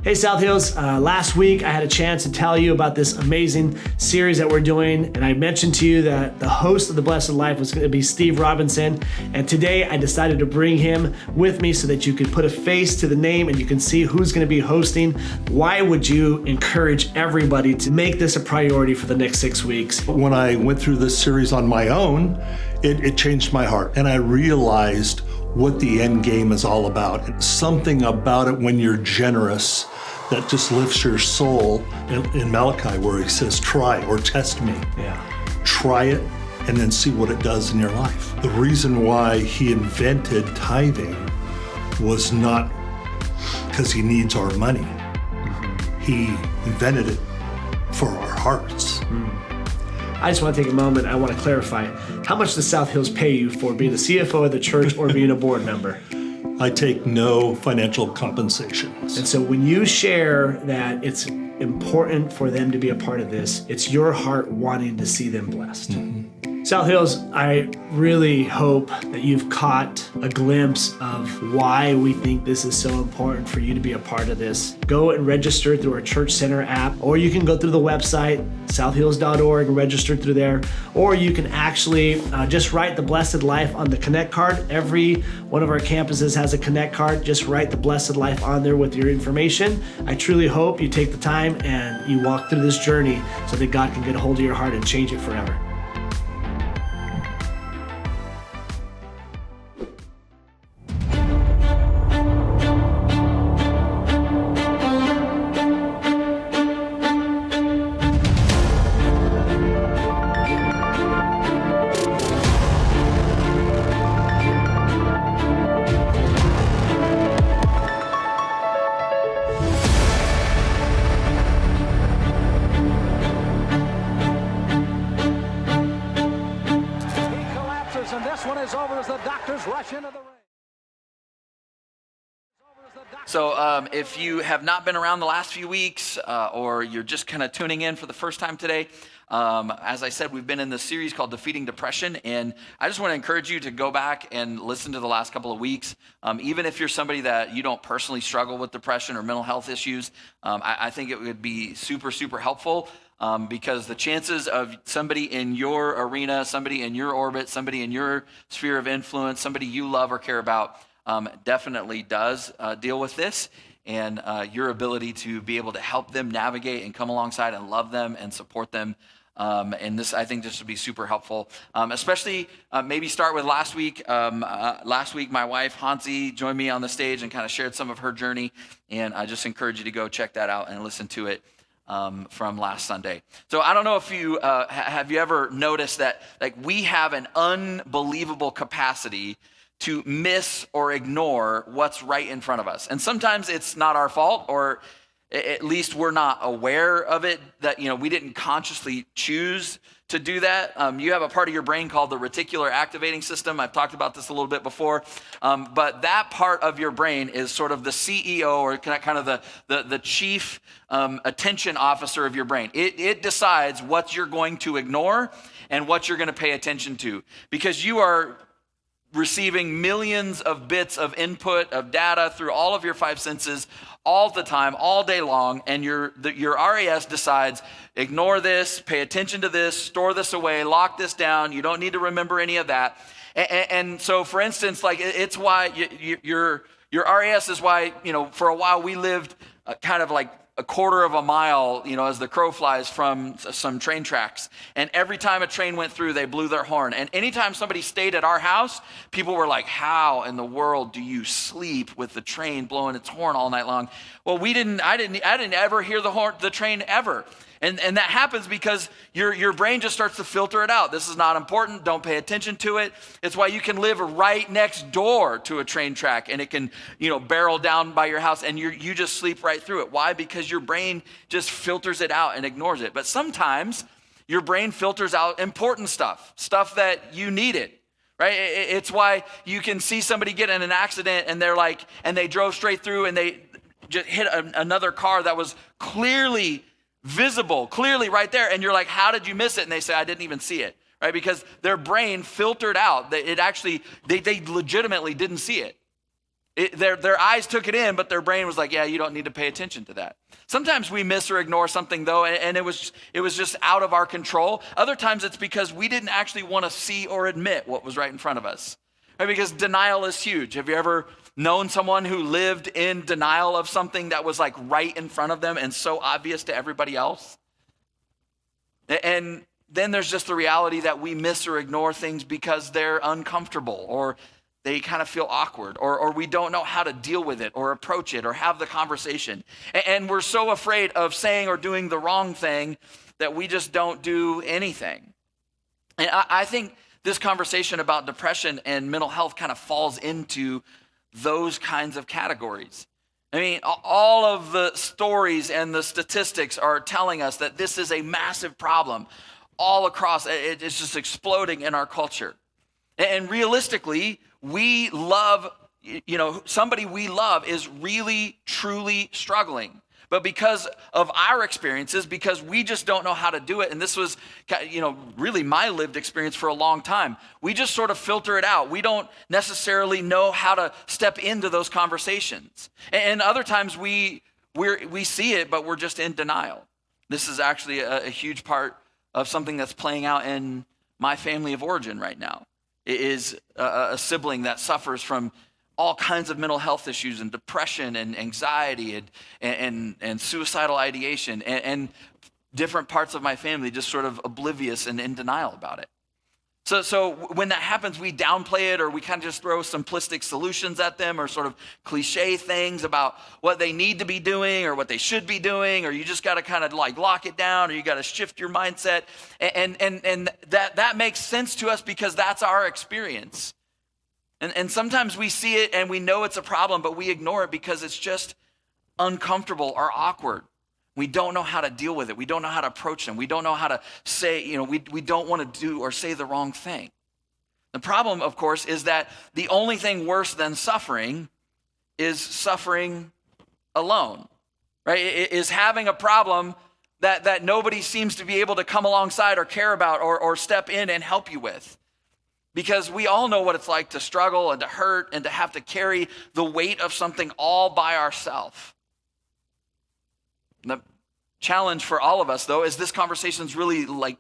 Hey South Hills, last week I had a chance to tell you about this amazing series that we're doing, and I mentioned to you that the host of The Blessed Life was going to be Steve Robinson, and today I decided to bring him with me so that you could put a face to the name and you can see who's going to be hosting. Why would you encourage everybody to make this a priority for the next 6 weeks? When I went through this series on my own, it changed my heart, and I realized what the end game is all about. Something about it when you're generous that just lifts your soul. In Malachi, where he says, try or test me. Yeah. Try it and then see what it does in your life. The reason why he invented tithing was not because he needs our money. Mm-hmm. He invented it for our hearts. I just want to take a moment. I want to clarify. How much does South Hills pay you for being the CFO of the church or being a board member? I take no financial compensations. And so when you share that it's important for them to be a part of this, it's your heart wanting to see them blessed. Mm-hmm. South Hills, I really hope that you've caught a glimpse of why we think this is so important for you to be a part of this. Go and register through our Church Center app, or you can go through the website, southhills.org, and register through there, or you can actually just write The Blessed Life on the Connect card. Every one of our campuses has a Connect card. Just write The Blessed Life on there with your information. I truly hope you take the time and you walk through this journey so that God can get a hold of your heart and change it forever. So if you have not been around the last few weeks or you're just kind of tuning in for the first time today, as I said, we've been in this series called Defeating Depression, and I just want to encourage you to go back and listen to the last couple of weeks. Even if you're somebody that you don't personally struggle with depression or mental health issues, I think it would be super, super helpful because the chances of somebody in your arena, somebody in your orbit, somebody in your sphere of influence, somebody you love or care about, definitely does deal with this, and your ability to be able to help them navigate and come alongside and love them and support them. And this, I think this would be super helpful, especially maybe start with last week. Last week, my wife, Hansi, joined me on the stage and kind of shared some of her journey, and I just encourage you to go check that out and listen to it from last Sunday. So I don't know if you, have you ever noticed that like we have an unbelievable capacity to miss or ignore what's right in front of us. And sometimes it's not our fault, or at least we're not aware of it, that, you know, we didn't consciously choose to do that. You have a part of your brain called the reticular activating system. I've talked about this a little bit before, but that part of your brain is sort of the CEO, or kind of the chief attention officer of your brain. It decides what you're going to ignore and what you're going to pay attention to, because you are receiving millions of bits of input, of data through all of your five senses all the time, all day long, and your RAS decides, ignore this, pay attention to this, store this away, lock this down, you don't need to remember any of that. And so, for instance, like it's why your RAS is why, you know, for a while we lived kind of like a quarter of a mile, you know, as the crow flies from some train tracks. And every time a train went through, they blew their horn. And anytime somebody stayed at our house, people were like, how in the world do you sleep with the train blowing its horn all night long? Well, I didn't ever hear the train ever. And that happens because your brain just starts to filter it out. This is not important. Don't pay attention to it. It's why you can live right next door to a train track and it can, you know, barrel down by your house and you just sleep right through it. Why? Because your brain just filters it out and ignores it. But sometimes your brain filters out important stuff that you needed. Right? It's why you can see somebody get in an accident and they drove straight through and they just hit another car that was clearly visible, clearly right there. And you're like, how did you miss it? And they say, I didn't even see it. right? Because their brain filtered out that it actually, they legitimately didn't see it. Their eyes took it in, but their brain was like, yeah, you don't need to pay attention to that. Sometimes we miss or ignore something though, and it was just out of our control. Other times it's because we didn't actually want to see or admit what was right in front of us. Right? Because denial is huge. Have you ever known someone who lived in denial of something that was like right in front of them and so obvious to everybody else? And then there's just the reality that we miss or ignore things because they're uncomfortable, or they kind of feel awkward, or we don't know how to deal with it or approach it or have the conversation. And we're so afraid of saying or doing the wrong thing that we just don't do anything. And I think this conversation about depression and mental health kind of falls into those kinds of categories. I mean, all of the stories and the statistics are telling us that this is a massive problem all across. It's just exploding in our culture. And realistically, we love, somebody we love is really, truly struggling. But because of our experiences, because we just don't know how to do it, and this was, really my lived experience for a long time, we just sort of filter it out. We don't necessarily know how to step into those conversations. And other times we see it, but we're just in denial. This is actually a huge part of something that's playing out in my family of origin right now. It is a sibling that suffers from all kinds of mental health issues and depression and anxiety and suicidal ideation, and different parts of my family just sort of oblivious and in denial about it. So when that happens, we downplay it, or we kind of just throw simplistic solutions at them, or sort of cliche things about what they need to be doing or what they should be doing, or you just got to kind of like lock it down, or you got to shift your mindset. And that makes sense to us because that's our experience. And sometimes we see it and we know it's a problem, but we ignore it because it's just uncomfortable or awkward. We don't know how to deal with it. We don't know how to approach them. We don't know how to say, we don't want to do or say the wrong thing. The problem, of course, is that the only thing worse than suffering is suffering alone, right? It is having a problem that nobody seems to be able to come alongside or care about or step in and help you with. Because we all know what it's like to struggle and to hurt and to have to carry the weight of something all by ourselves. The challenge for all of us, though, is this conversation is really like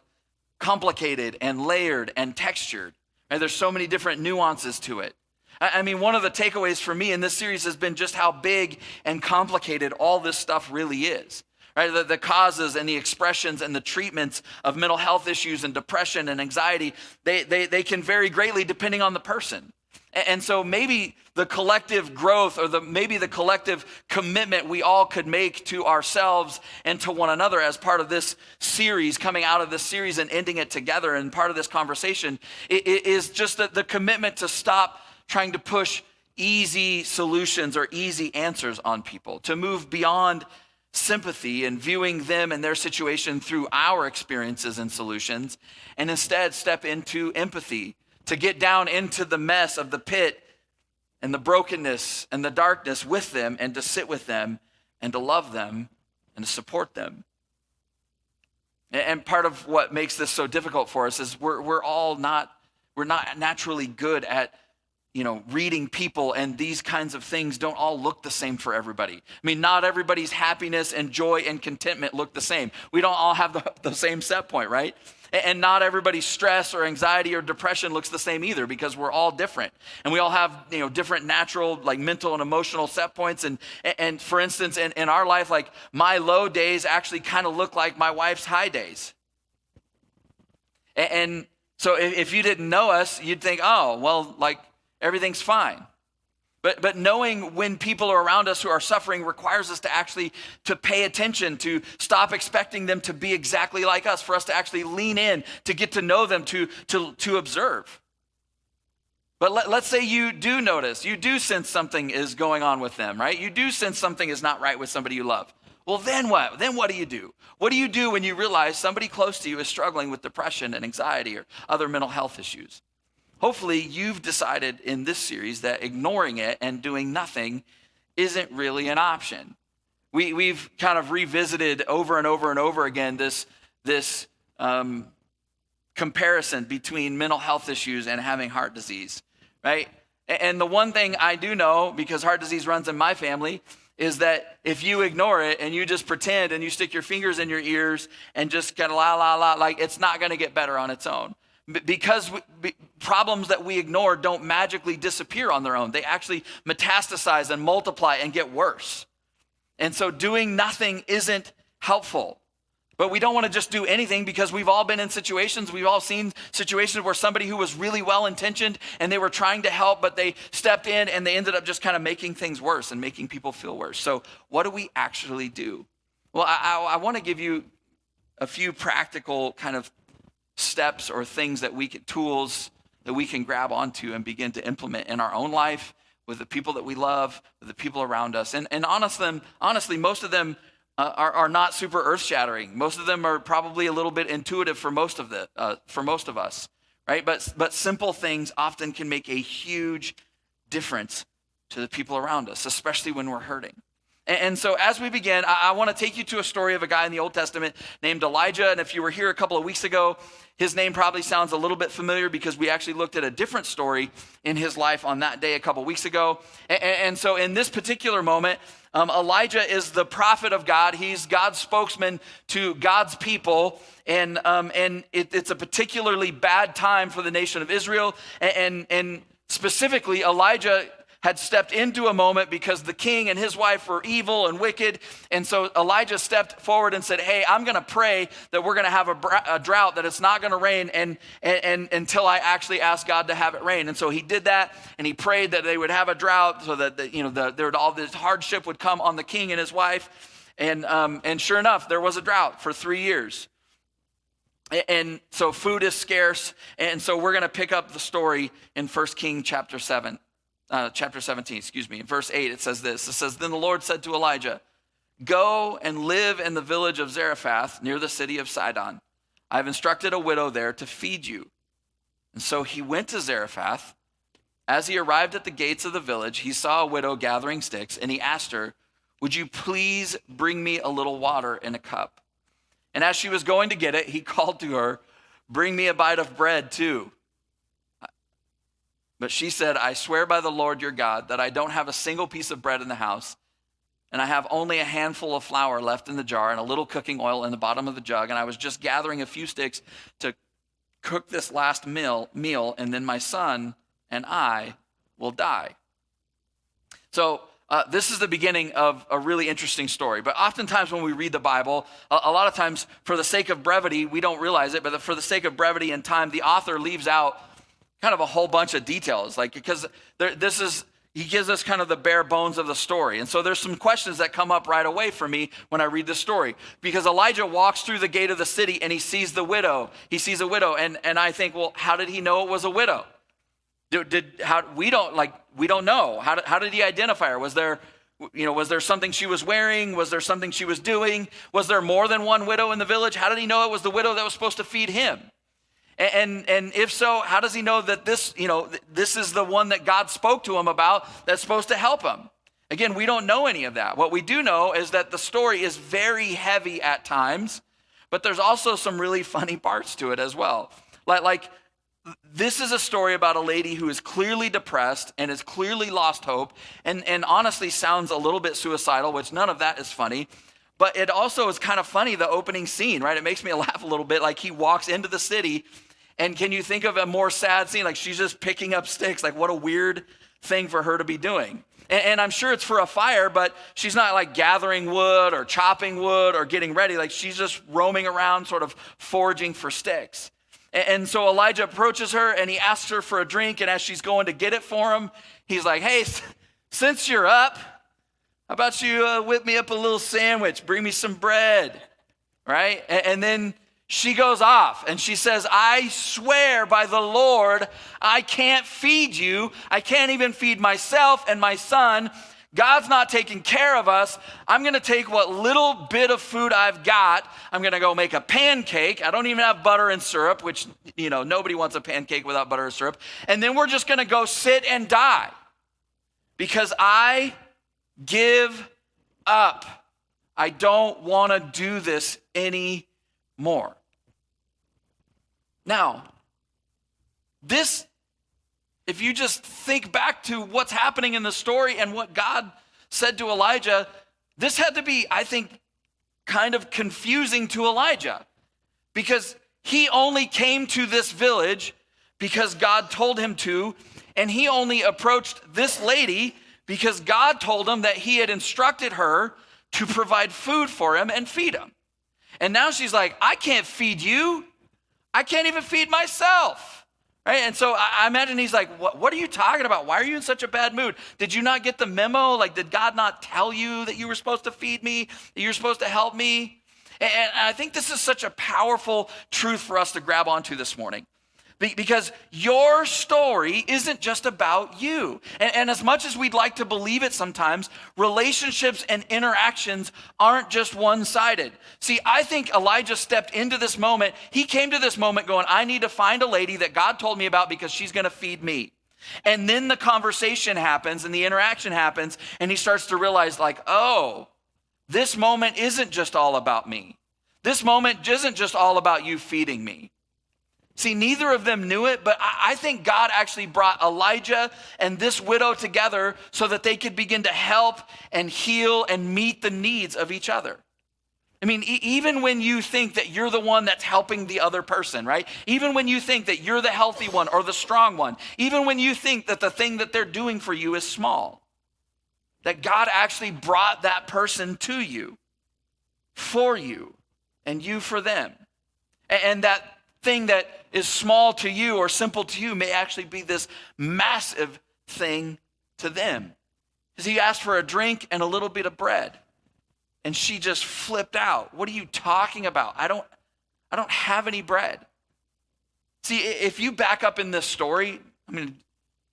complicated and layered and textured. Right? There's so many different nuances to it. I mean, one of the takeaways for me in this series has been just how big and complicated all this stuff really is. Right? The causes and the expressions and the treatments of mental health issues and depression and anxiety, they can vary greatly depending on the person. And so maybe the collective growth or maybe the collective commitment we all could make to ourselves and to one another as part of this series, coming out of this series and ending it together and part of this conversation, is just the commitment to stop trying to push easy solutions or easy answers on people, to move beyond sympathy and viewing them and their situation through our experiences and solutions, and instead step into empathy, to get down into the mess of the pit and the brokenness and the darkness with them, and to sit with them and to love them and to support them. And part of what makes this so difficult for us is we're not naturally good at reading people, and these kinds of things don't all look the same for everybody. I mean, not everybody's happiness and joy and contentment look the same. We don't all have the same set point, right? And not everybody's stress or anxiety or depression looks the same either, because we're all different. And we all have, different natural, like mental and emotional set points. And for instance, in our life, like my low days actually kind of look like my wife's high days. And so if you didn't know us, you'd think, oh, well, like everything's fine. But knowing when people are around us who are suffering requires us to actually to pay attention, to stop expecting them to be exactly like us, for us to actually lean in, to get to know them, to observe. But let's say you do notice, you do sense something is going on with them, right? You do sense something is not right with somebody you love. Well, then what? Then what do you do? What do you do when you realize somebody close to you is struggling with depression and anxiety or other mental health issues? Hopefully, you've decided in this series that ignoring it and doing nothing isn't really an option. We've kind of revisited over and over and over again this comparison between mental health issues and having heart disease, right? And the one thing I do know, because heart disease runs in my family, is that if you ignore it and you just pretend and you stick your fingers in your ears and just kind of like it's not going to get better on its own. Because problems that we ignore don't magically disappear on their own. They actually metastasize and multiply and get worse. And so doing nothing isn't helpful. But we don't want to just do anything, because we've all been in situations, we've all seen situations where somebody who was really well-intentioned and they were trying to help, but they stepped in and they ended up just kind of making things worse and making people feel worse. So what do we actually do? Well, I want to give you a few practical kind of steps or things that tools that we can grab onto and begin to implement in our own life, with the people that we love, with the people around us. And honestly, most of them are not super earth-shattering. Most of them are probably a little bit intuitive for most of us, right? But simple things often can make a huge difference to the people around us, especially when we're hurting. And so as we begin, I want to take you to a story of a guy in the Old Testament named Elijah. And if you were here a couple of weeks ago, his name probably sounds a little bit familiar, because we actually looked at a different story in his life on that day a couple of weeks ago. And so in this particular moment, Elijah is the prophet of God. He's God's spokesman to God's people. And it's a particularly bad time for the nation of Israel. And specifically, Elijah had stepped into a moment because the king and his wife were evil and wicked. And so Elijah stepped forward and said, hey, I'm going to pray that we're going to have a drought, that it's not going to rain and until I actually ask God to have it rain. And so he did that, and he prayed that they would have a drought, so that all this hardship would come on the king and his wife. And sure enough, there was a drought for 3 years. And so food is scarce. And so we're going to pick up the story in 1 Kings chapter 17, in verse 8, it says this. It says, then the Lord said to Elijah, go and live in the village of Zarephath near the city of Sidon. I have instructed a widow there to feed you. And so he went to Zarephath. As he arrived at the gates of the village, he saw a widow gathering sticks, and he asked her, would you please bring me a little water in a cup? And as she was going to get it, he called to her, bring me a bite of bread too. But she said, I swear by the Lord your God that I don't have a single piece of bread in the house, and I have only a handful of flour left in the jar and a little cooking oil in the bottom of the jug, and I was just gathering a few sticks to cook this last meal, and then my son and I will die. So this is the beginning of a really interesting story. But oftentimes when we read the Bible, a lot of times for the sake of brevity, we don't realize it, but for the sake of brevity and time, the author leaves out kind of a whole bunch of details, because he gives us kind of the bare bones of the story. And so there's some questions that come up right away for me when I read the story, because Elijah walks through the gate of the city and he sees the widow. He sees a widow, and I think, well, how did he know it was a widow? We don't know. How did he identify her? Was there something she was wearing? Was there something she was doing? Was there more than one widow in the village? How did he know it was the widow that was supposed to feed him? And if so, how does he know that this is the one that God spoke to him about that's supposed to help him? Again, we don't know any of that. What we do know is that the story is very heavy at times, but there's also some really funny parts to it as well. Like this is a story about a lady who is clearly depressed and has clearly lost hope and honestly sounds a little bit suicidal, which none of that is funny. But it also is kind of funny, the opening scene, right? It makes me laugh a little bit. Like he walks into the city, and can you think of a more sad scene? Like she's just picking up sticks. Like what a weird thing for her to be doing. And I'm sure it's for a fire, but she's not like gathering wood or chopping wood or getting ready. Like she's just roaming around, sort of foraging for sticks. And so Elijah approaches her and he asks her for a drink. And as she's going to get it for him, he's like, hey, since you're up, how about you whip me up a little sandwich, bring me some bread, right? And then she goes off and she says, I swear by the Lord, I can't feed you. I can't even feed myself and my son. God's not taking care of us. I'm going to take what little bit of food I've got. I'm going to go make a pancake. I don't even have butter and syrup, which, nobody wants a pancake without butter and syrup. And then we're just going to go sit and die because I give up. I don't want to do this anymore. Now, this, if you just think back to what's happening in the story and what God said to Elijah, this had to be, I think, kind of confusing to Elijah, because he only came to this village because God told him to, and he only approached this lady because God told him that he had instructed her to provide food for him and feed him. And now she's like, I can't feed you. I can't even feed myself. Right? And so I imagine he's like, what are you talking about? Why are you in such a bad mood? Did you not get the memo? Like, did God not tell you that you were supposed to feed me, that you were supposed to help me? And I think this is such a powerful truth for us to grab onto this morning. Because your story isn't just about you. And as much as we'd like to believe it sometimes, relationships and interactions aren't just one-sided. See, I think Elijah stepped into this moment. He came to this moment going, I need to find a lady that God told me about because she's going to feed me. And then the conversation happens and the interaction happens, and he starts to realize, like, oh, this moment isn't just all about me. This moment isn't just all about you feeding me. See, neither of them knew it, but I think God actually brought Elijah and this widow together so that they could begin to help and heal and meet the needs of each other. I mean, even when you think that you're the one that's helping the other person, right? Even when you think that you're the healthy one or the strong one, even when you think that the thing that they're doing for you is small, that God actually brought that person to you, for you, and you for them. And that thing that is small to you or simple to you may actually be this massive thing to them. Because he asked for a drink and a little bit of bread, and she just flipped out. What are you talking about? I don't have any bread. See, if you back up in this story, I'm going to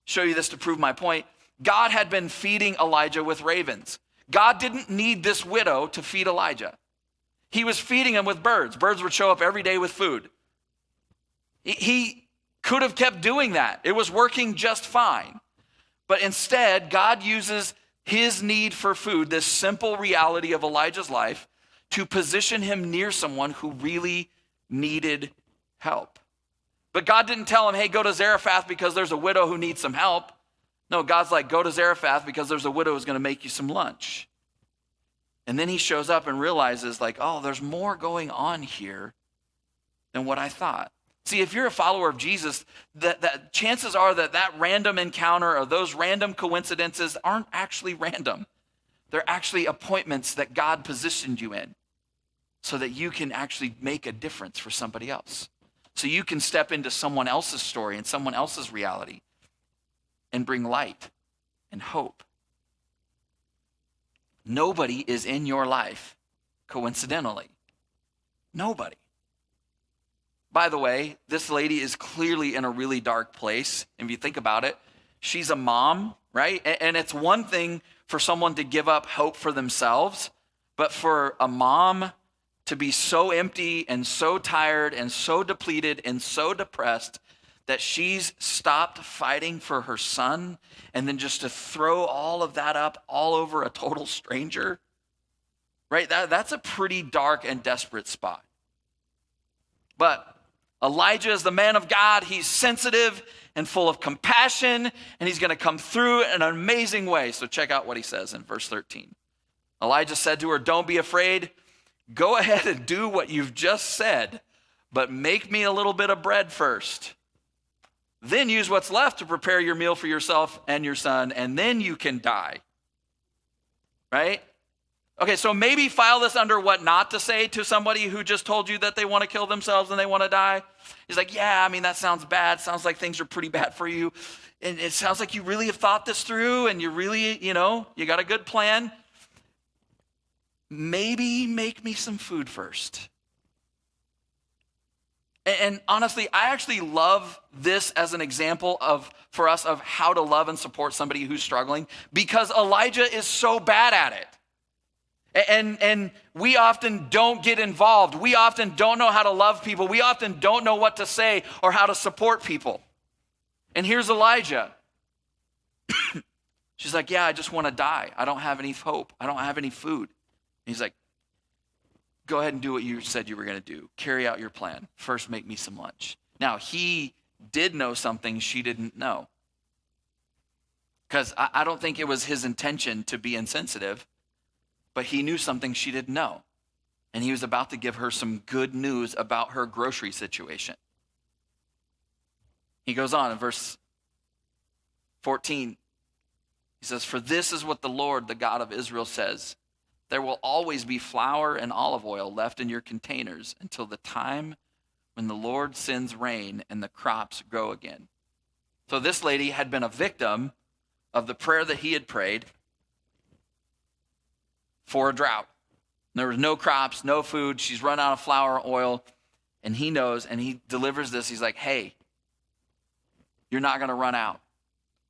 show you this to prove my point. God had been feeding Elijah with ravens. God didn't need this widow to feed Elijah. He was feeding him with birds. Birds would show up every day with food. He could have kept doing that. It was working just fine. But instead, God uses his need for food, this simple reality of Elijah's life, to position him near someone who really needed help. But God didn't tell him, hey, go to Zarephath because there's a widow who needs some help. No, God's like, go to Zarephath because there's a widow who's going to make you some lunch. And then he shows up and realizes, like, oh, there's more going on here than what I thought. See, if you're a follower of Jesus, that chances are that random encounter or those random coincidences aren't actually random. They're actually appointments that God positioned you in so that you can actually make a difference for somebody else. So you can step into someone else's story and someone else's reality and bring light and hope. Nobody is in your life coincidentally. Nobody. By the way, this lady is clearly in a really dark place. If you think about it, she's a mom, right? And it's one thing for someone to give up hope for themselves, but for a mom to be so empty and so tired and so depleted and so depressed that she's stopped fighting for her son and then just to throw all of that up all over a total stranger, right? That's a pretty dark and desperate spot. But Elijah is the man of God. He's sensitive and full of compassion, and he's going to come through in an amazing way. So check out what he says in verse 13. Elijah said to her, don't be afraid. Go ahead and do what you've just said, but make me a little bit of bread first. Then use what's left to prepare your meal for yourself and your son, and then you can die. Right? Okay, so maybe file this under what not to say to somebody who just told you that they want to kill themselves and they want to die. He's like, yeah, I mean, that sounds bad. Sounds like things are pretty bad for you. And it sounds like you really have thought this through and you really, you got a good plan. Maybe make me some food first. And honestly, I actually love this as an example for us of how to love and support somebody who's struggling, because Elijah is so bad at it. And we often don't get involved. We often don't know how to love people. We often don't know what to say or how to support people. And here's Elijah. She's like, yeah, I just want to die. I don't have any hope. I don't have any food. And he's like, go ahead and do what you said you were going to do. Carry out your plan. First, make me some lunch. Now, he did know something she didn't know. Because I don't think it was his intention to be insensitive, but he knew something she didn't know. And he was about to give her some good news about her grocery situation. He goes on in verse 14. He says, "For this is what the Lord, the God of Israel, says. There will always be flour and olive oil left in your containers until the time when the Lord sends rain and the crops grow again." So this lady had been a victim of the prayer that he had prayed for a drought. There was no crops, no food. She's run out of flour, oil, and he knows, and he delivers this. He's like, hey, you're not going to run out.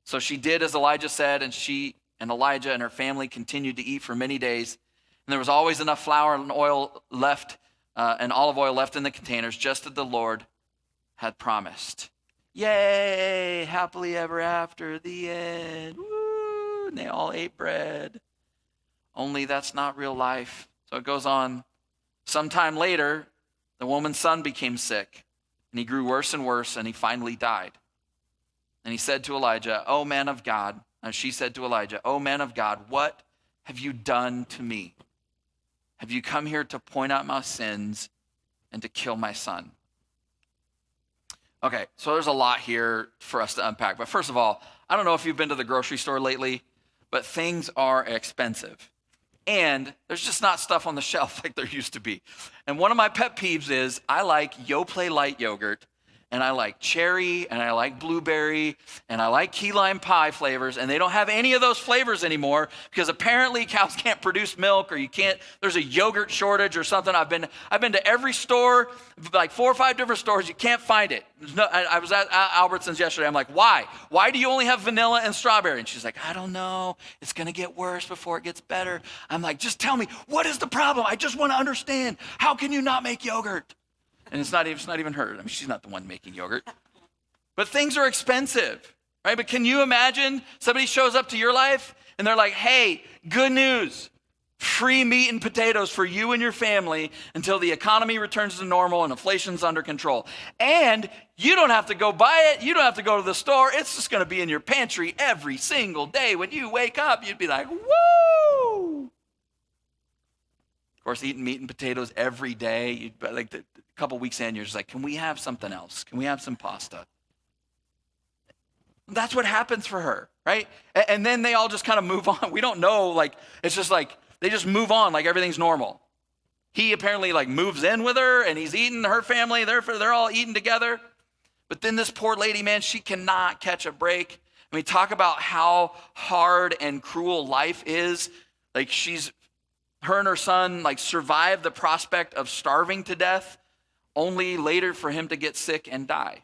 So she did as Elijah said, and she and Elijah and her family continued to eat for many days. And there was always enough flour and oil left, and olive oil left in the containers, just as the Lord had promised. Yay, happily ever after, the end. Woo, and they all ate bread. Only that's not real life. So it goes on. Sometime later, the woman's son became sick, and he grew worse and worse, and he finally died. And he said to Elijah, "O man of God," and she said to Elijah, "O man of God, what have you done to me? Have you come here to point out my sins and to kill my son?" Okay, so there's a lot here for us to unpack. But first of all, I don't know if you've been to the grocery store lately, but things are expensive. And there's just not stuff on the shelf like there used to be. And one of my pet peeves is I like Yoplait light yogurt, and I like cherry, and I like blueberry, and I like key lime pie flavors, and they don't have any of those flavors anymore because apparently cows can't produce milk, or there's a yogurt shortage or something. I've been to every store, like 4 or 5 different stores. You can't find it. I was at Albertsons yesterday. I'm like, why? Why do you only have vanilla and strawberry? And she's like, I don't know. It's going to get worse before it gets better. I'm like, just tell me, what is the problem? I just want to understand. How can you not make yogurt? And it's not even her. I mean, she's not the one making yogurt. But things are expensive, right? But can you imagine somebody shows up to your life and they're like, hey, good news. Free meat and potatoes for you and your family until the economy returns to normal and inflation's under control. And you don't have to go buy it. You don't have to go to the store. It's just going to be in your pantry every single day. When you wake up, you'd be like, woo! Of course, eating meat and potatoes every day, like a couple weeks in, you're just like, can we have something else? Can we have some pasta? That's what happens for her, right? And then they all just kind of move on. We don't know, like, it's just like, they just move on like everything's normal. He apparently like moves in with her and he's eating her family. They're all eating together. But then this poor lady, man, she cannot catch a break. I mean, talk about how hard and cruel life is. Like her and her son like survived the prospect of starving to death, only later for him to get sick and die.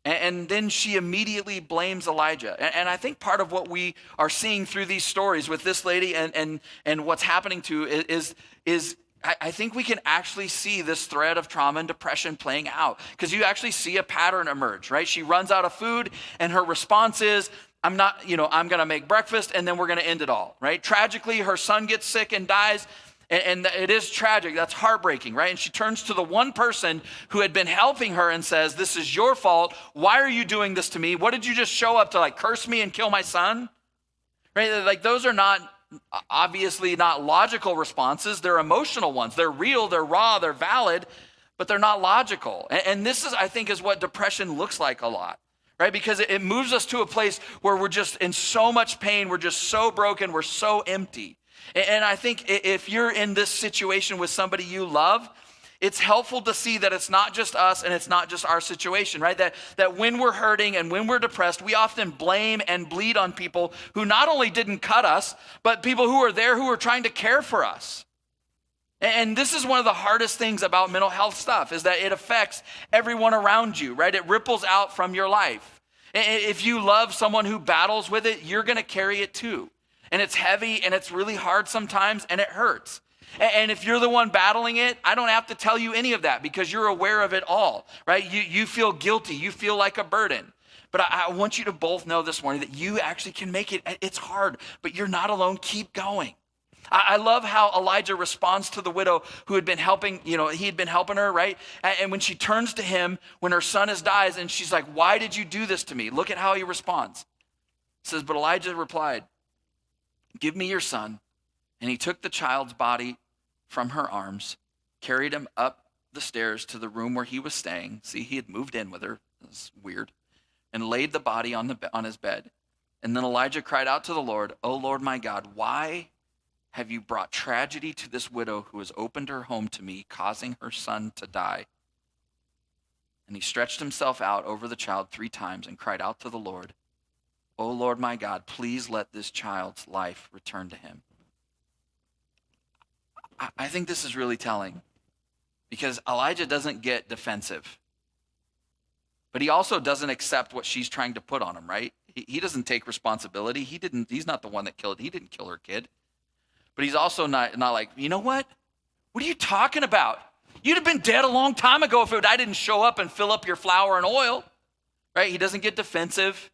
And then she immediately blames Elijah. And I think part of what we are seeing through these stories with this lady and what's happening to is I think we can actually see this thread of trauma and depression playing out, because you actually see a pattern emerge, right? She runs out of food and her response is, I'm going to make breakfast and then we're going to end it all, right? Tragically, her son gets sick and dies. And it is tragic. That's heartbreaking, right? And she turns to the one person who had been helping her and says, this is your fault. Why are you doing this to me? What did you just show up to, like, curse me and kill my son? Right? Like, those are obviously not logical responses. They're emotional ones. They're real, they're raw, they're valid, but they're not logical. And this is, I think, is what depression looks like a lot, right? Because it moves us to a place where we're just in so much pain. We're just so broken. We're so empty. And I think if you're in this situation with somebody you love, it's helpful to see that it's not just us and it's not just our situation, right? That when we're hurting and when we're depressed, we often blame and bleed on people who not only didn't cut us, but people who are there who are trying to care for us. And this is one of the hardest things about mental health stuff, is that it affects everyone around you, right? It ripples out from your life. If you love someone who battles with it, you're going to carry it too. And it's heavy and it's really hard sometimes and it hurts. And if you're the one battling it, I don't have to tell you any of that because you're aware of it all, right? You feel guilty. You feel like a burden. But I want you to both know this morning that you actually can make it. It's hard, but you're not alone. Keep going. I love how Elijah responds to the widow who had been helping, he had been helping her, right? And when she turns to him, when her son dies, and she's like, why did you do this to me? Look at how he responds. It says, but Elijah replied, give me your son. And he took the child's body from her arms, carried him up the stairs to the room where he was staying. See, he had moved in with her. That's weird. And laid the body on his bed. And then Elijah cried out to the Lord, "O Lord my God, why have you brought tragedy to this widow who has opened her home to me, causing her son to die?" And he stretched himself out over the child 3 times and cried out to the Lord, "O Lord my God, please let this child's life return to him." I think this is really telling because Elijah doesn't get defensive, but he also doesn't accept what she's trying to put on him, right? He doesn't take responsibility. He's not the one that killed. He didn't kill her kid. But he's also not like, you know what? What are you talking about? You'd have been dead a long time ago if I didn't show up and fill up your flour and oil, right? He doesn't get defensive.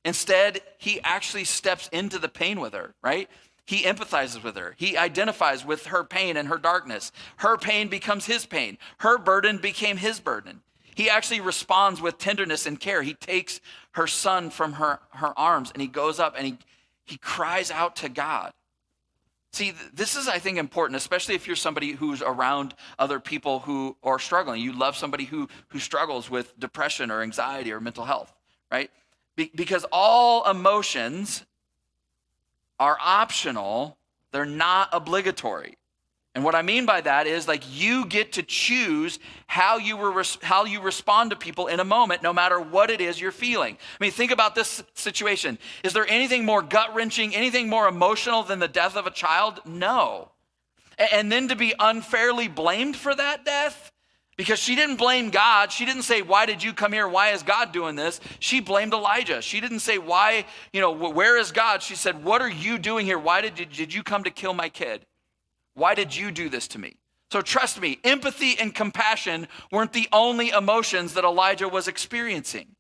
Instead, he actually steps into the pain with her, right? He empathizes with her. He identifies with her pain and her darkness. Her pain becomes his pain. Her burden became his burden. He actually responds with tenderness and care. He takes her son from her arms and he goes up and he cries out to God. See, this is, I think, important, especially if you're somebody who's around other people who are struggling. You love somebody who struggles with depression or anxiety or mental health, right? Because all emotions are optional. They're not obligatory. And what I mean by that is like you get to choose how you respond to people in a moment, no matter what it is you're feeling. I mean, think about this situation. Is there anything more gut-wrenching, anything more emotional than the death of a child? No. And then to be unfairly blamed for that death, because she didn't blame God. She didn't say, why did you come here? Why is God doing this? She blamed Elijah. She didn't say, why, where is God? She said, what are you doing here? Why did you come to kill my kid? Why did you do this to me? So trust me, empathy and compassion weren't the only emotions that Elijah was experiencing.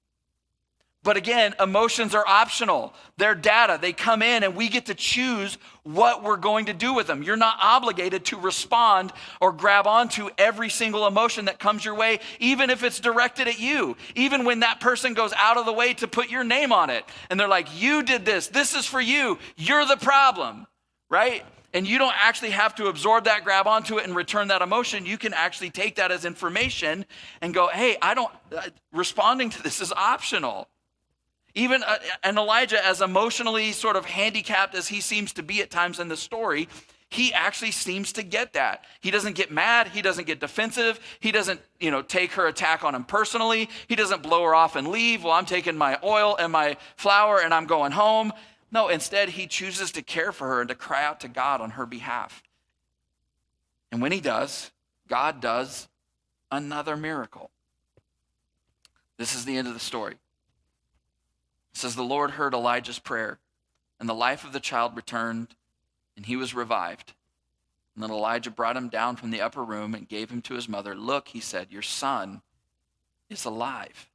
But again, emotions are optional. They're data. They come in and we get to choose what we're going to do with them. You're not obligated to respond or grab onto every single emotion that comes your way, even if it's directed at you. Even when that person goes out of the way to put your name on it. And they're like, you did this. This is for you. You're the problem, right? And you don't actually have to absorb that, grab onto it, and return that emotion. You can actually take that as information and go, hey, responding to this is optional. Even and Elijah, as emotionally sort of handicapped as he seems to be at times in the story, he actually seems to get that. He doesn't get mad. He doesn't get defensive. He doesn't, take her attack on him personally. He doesn't blow her off and leave. Well, I'm taking my oil and my flour and I'm going home. No, instead, he chooses to care for her and to cry out to God on her behalf. And when he does, God does another miracle. This is the end of the story. It says, the Lord heard Elijah's prayer, and the life of the child returned, and he was revived. And then Elijah brought him down from the upper room and gave him to his mother. Look, he said, your son is alive.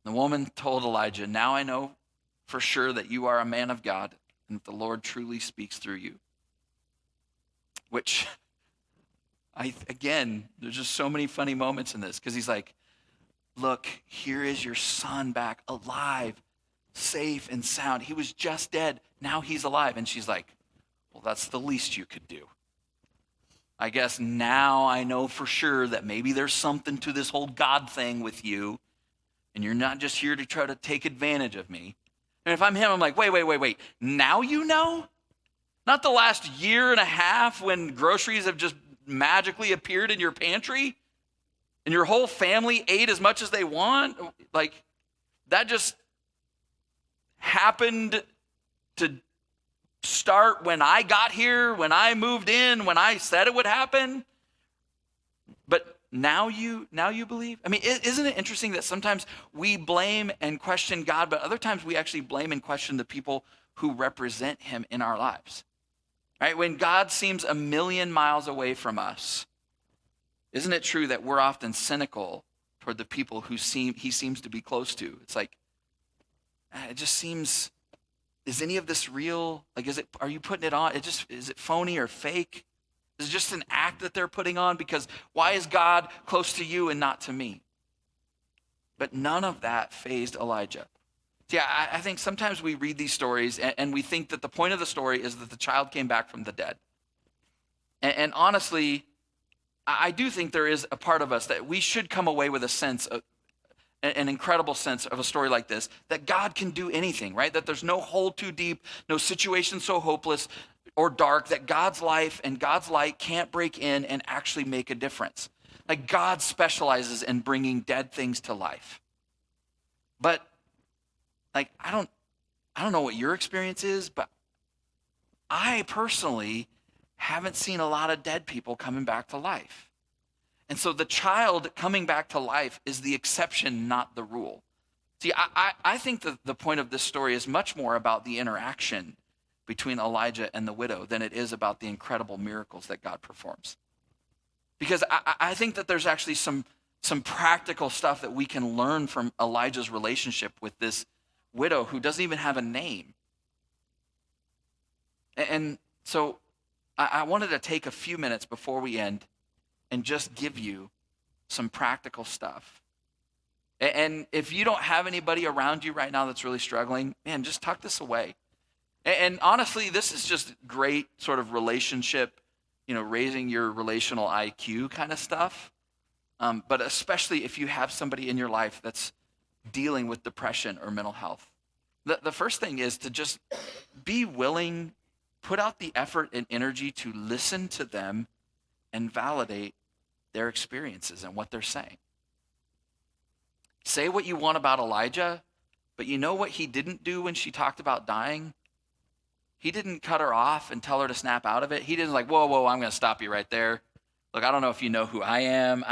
The woman told Elijah, now I know for sure that you are a man of God and that the Lord truly speaks through you. Which, there's just so many funny moments in this because he's like, look, here is your son back alive, safe and sound. He was just dead. Now he's alive. And she's like, well, that's the least you could do. I guess now I know for sure that maybe there's something to this whole God thing with you. And you're not just here to try to take advantage of me. And if I'm him, I'm like, wait. Now you know? Not the last year and a half when groceries have just magically appeared in your pantry and your whole family ate as much as they want? Like, that just happened to start when I got here, when I moved in, when I said it would happen. But now you believe? I mean, isn't it interesting that sometimes we blame and question God, but other times we actually blame and question the people who represent him in our lives, right? When God seems a million miles away from us, isn't it true that we're often cynical toward the people who he seems to be close to? It's like, it just seems is any of this real? Like, are you putting it on? Is it phony or fake? Is it just an act that they're putting on? Because why is God close to you and not to me? But none of that fazed Elijah. See, I think sometimes we read these stories and we think that the point of the story is that the child came back from the dead. And honestly, I do think there is a part of us that we should come away with a sense of, an incredible sense of a story like this, that God can do anything, right? That there's no hole too deep, no situation so hopeless or dark that God's life and God's light can't break in and actually make a difference. Like, God specializes in bringing dead things to life. But like, I don't know what your experience is, but I personally haven't seen a lot of dead people coming back to life. And so the child coming back to life is the exception, not the rule. See, I think that the point of this story is much more about the interaction between Elijah and the widow than it is about the incredible miracles that God performs. Because I think that there's actually some practical stuff that we can learn from Elijah's relationship with this widow who doesn't even have a name. And so I wanted to take a few minutes before we end and just give you some practical stuff. And if you don't have anybody around you right now that's really struggling, man, just tuck this away. And honestly, this is just great sort of relationship, raising your relational IQ kind of stuff. But especially if you have somebody in your life that's dealing with depression or mental health. The first thing is to just be willing, put out the effort and energy to listen to them and validate their experiences and what they're saying. Say what you want about Elijah, but you know what he didn't do when she talked about dying? He didn't cut her off and tell her to snap out of it. He didn't whoa, I'm going to stop you right there. Look, I don't know if you know who I am.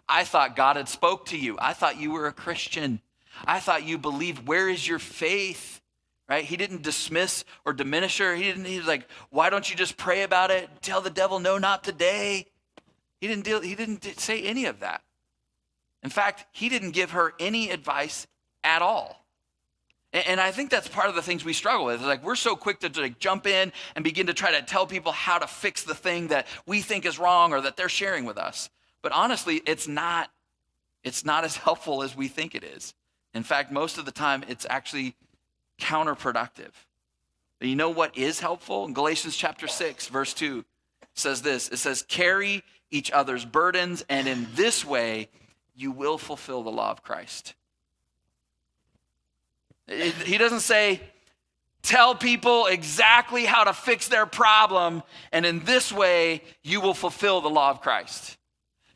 I thought God had spoke to you. I thought you were a Christian. I thought you believed. Where is your faith? Right? He didn't dismiss or diminish her. He was like, why don't you just pray about it? Tell the devil, no, not today. He didn't say any of that. In fact, he didn't give her any advice at all. And I think that's part of the things we struggle with. Like, we're so quick to jump in and begin to try to tell people how to fix the thing that we think is wrong or that they're sharing with us. But honestly, it's not as helpful as we think it is. In fact, most of the time, it's actually counterproductive. But you know what is helpful? In Galatians chapter 6, verse 2, says this. It says, carry each other's burdens, and in this way, you will fulfill the law of Christ. He doesn't say, tell people exactly how to fix their problem, and in this way, you will fulfill the law of Christ.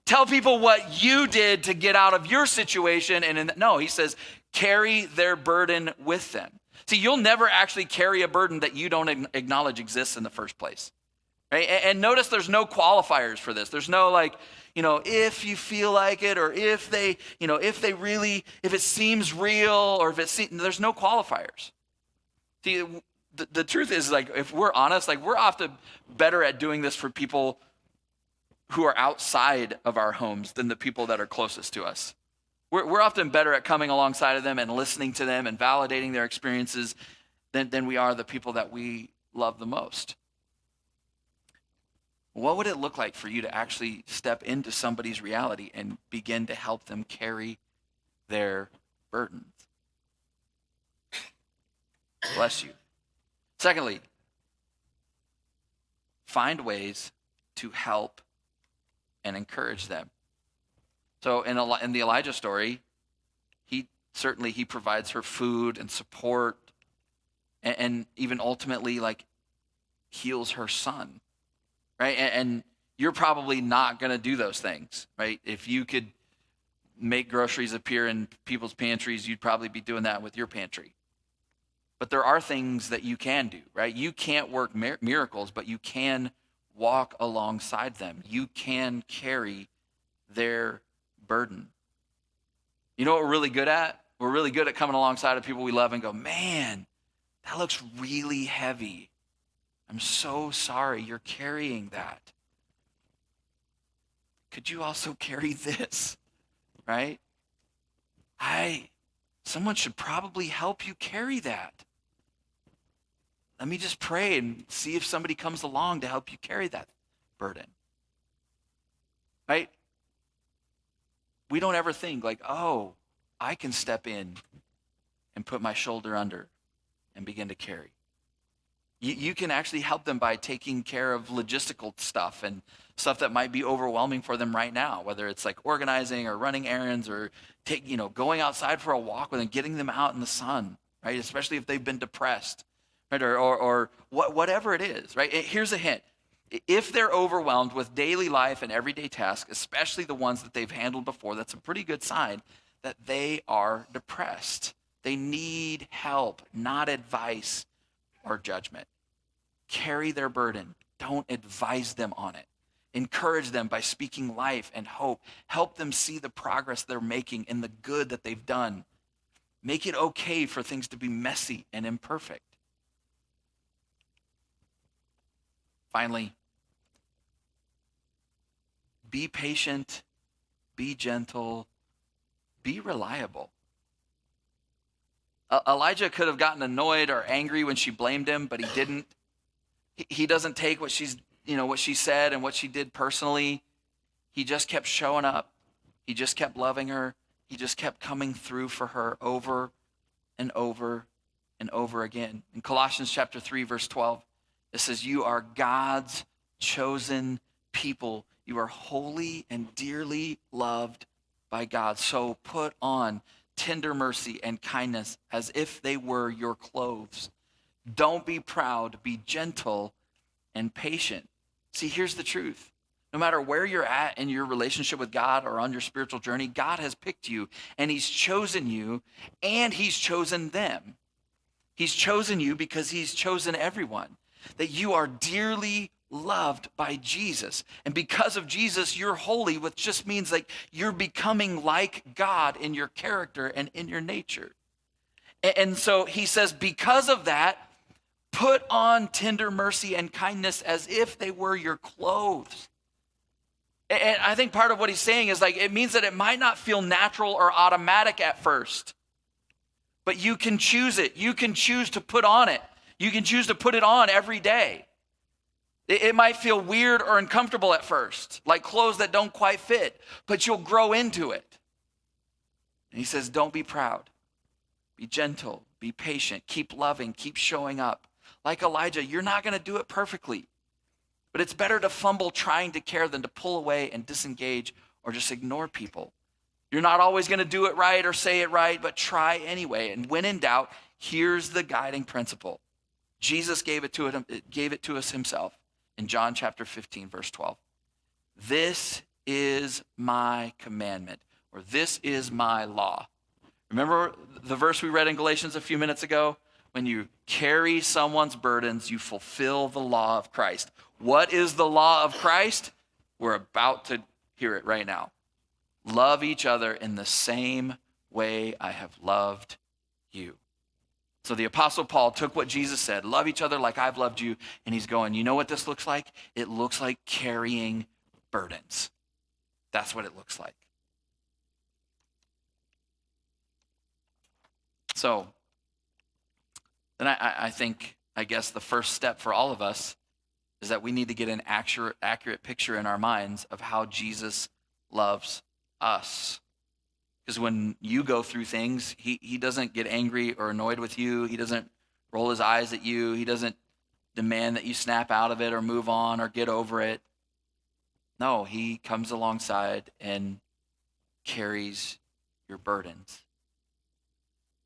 Tell people what you did to get out of your situation, no, he says, carry their burden with them. See, you'll never actually carry a burden that you don't acknowledge exists in the first place. Right? And notice there's no qualifiers for this. There's no if you feel like it, or if it seems real, or there's no qualifiers. See, the truth is, if we're honest, we're often better at doing this for people who are outside of our homes than the people that are closest to us. We're often better at coming alongside of them and listening to them and validating their experiences than we are the people that we love the most. What would it look like for you to actually step into somebody's reality and begin to help them carry their burdens? Bless you. Secondly, find ways to help and encourage them. So in the Elijah story, he provides her food and support, and even ultimately heals her son. Right? And you're probably not going to do those things, right? If you could make groceries appear in people's pantries, you'd probably be doing that with your pantry. But there are things that you can do, right? You can't work miracles, but you can walk alongside them. You can carry their burden. You know what we're really good at? We're really good at coming alongside of people we love and go, man, that looks really heavy. I'm so sorry you're carrying that. Could you also carry this, right? Someone should probably help you carry that. let me just pray and see if somebody comes along to help you carry that burden. Right? We don't ever think like, oh, I can step in and put my shoulder under and begin to carry. You can actually help them by taking care of logistical stuff and stuff that might be overwhelming for them right now, whether it's like organizing or running errands or going outside for a walk with them, getting them out in the sun, right? Especially if they've been depressed, right? Or whatever it is, right? Here's a hint. If they're overwhelmed with daily life and everyday tasks, especially the ones that they've handled before, that's a pretty good sign that they are depressed. They need help, not advice or judgment. Carry their burden. Don't advise them on it. Encourage them by speaking life and hope. Help them see the progress they're making and the good that they've done. Make it okay for things to be messy and imperfect. Finally, be patient, be gentle, be reliable. Elijah could have gotten annoyed or angry when she blamed him, but he didn't. He doesn't take what she said and what she did personally. He just kept showing up. He just kept loving her. He just kept coming through for her over and over and over again. In Colossians chapter 3, verse 12, it says, you are God's chosen people. You are holy and dearly loved by God. So put on tender mercy and kindness as if they were your clothes. Don't be proud, be gentle and patient. See, here's the truth. No matter where you're at in your relationship with God or on your spiritual journey, God has picked you and he's chosen you and he's chosen them. He's chosen you because he's chosen everyone. That you are dearly loved by Jesus. And because of Jesus, you're holy, which just means like you're becoming like God in your character and in your nature. And so he says, because of that, put on tender mercy and kindness as if they were your clothes. And I think part of what he's saying is like, it means that it might not feel natural or automatic at first, but you can choose it. You can choose to put on it. You can choose to put it on every day. It might feel weird or uncomfortable at first, like clothes that don't quite fit, but you'll grow into it. And he says, don't be proud. Be gentle, be patient, keep loving, keep showing up. Like Elijah, you're not going to do it perfectly, but it's better to fumble trying to care than to pull away and disengage or just ignore people. You're not always going to do it right or say it right, but try anyway. And when in doubt, here's the guiding principle. Jesus gave it to us himself in John chapter 15, verse 12. This is my commandment, or this is my law. Remember the verse we read in Galatians a few minutes ago? When you carry someone's burdens, you fulfill the law of Christ. What is the law of Christ? We're about to hear it right now. Love each other in the same way I have loved you. So the Apostle Paul took what Jesus said, love each other like I've loved you, and he's going, you know what this looks like? It looks like carrying burdens. That's what it looks like. So then I guess the first step for all of us is that we need to get an accurate picture in our minds of how Jesus loves us. Because when you go through things, he doesn't get angry or annoyed with you. He doesn't roll his eyes at you. He doesn't demand that you snap out of it or move on or get over it. No, he comes alongside and carries your burdens.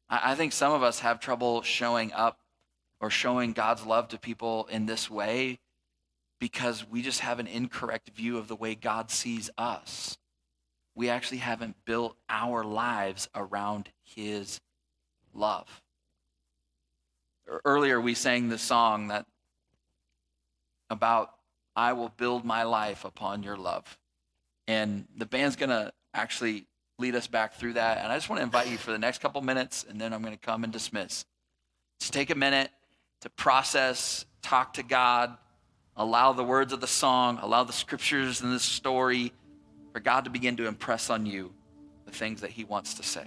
I think some of us have trouble showing up or showing God's love to people in this way because we just have an incorrect view of the way God sees us. We actually haven't built our lives around his love. Earlier, we sang this song about I will build my life upon your love. And the band's going to actually lead us back through that. And I just want to invite you for the next couple minutes, and then I'm going to come and dismiss. Just take a minute to process, talk to God, allow the words of the song, allow the scriptures and this story for God to begin to impress on you the things that he wants to say.